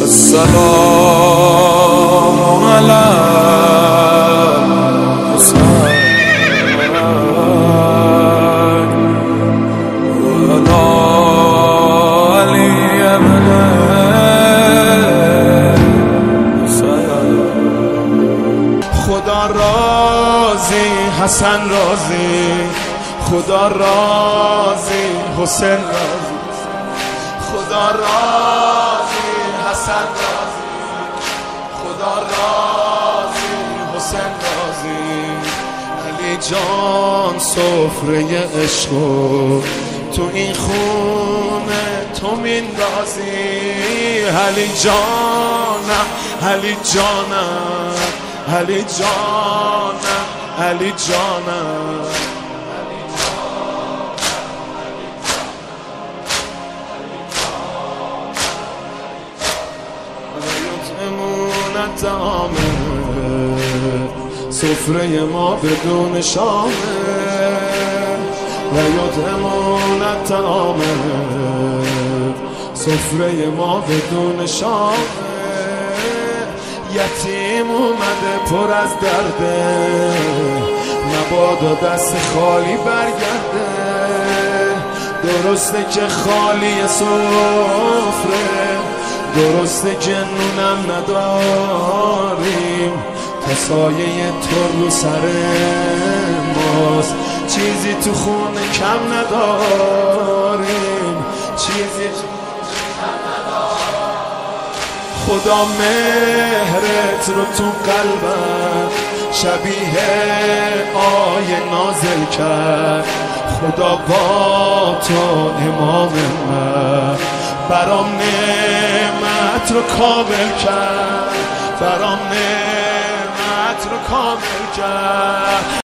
السلام على الحسين وعلى علي بن الحسين. خدا راضی حسن راضی، خدا راضی حسین راضی، خدا راضی حسن راضی، خدا راضی حسین راضی. علی جان سفره عشقو تو این خونه تو میندازی. علی جانم علی جانم علی جانم علی جانم. طعامه سفره ما بدون شامه و یطعمون طعامه سفره ما بدون شامه. یتیم اومده پر از درده مبادا دست خالی برگرده. درسته که خالی سفره، درسته که نونم نداریم، تا سایه تو رو سر ماست، چیزی تو خونه کم نداریم، چیزی تو کم نداریم. خدا مهرت رو تو قلبم شبیه آیه نازل کرد. خدا با تو امام من برام نعمت رو کامل کرد، برام نعمت رو کامل کرد.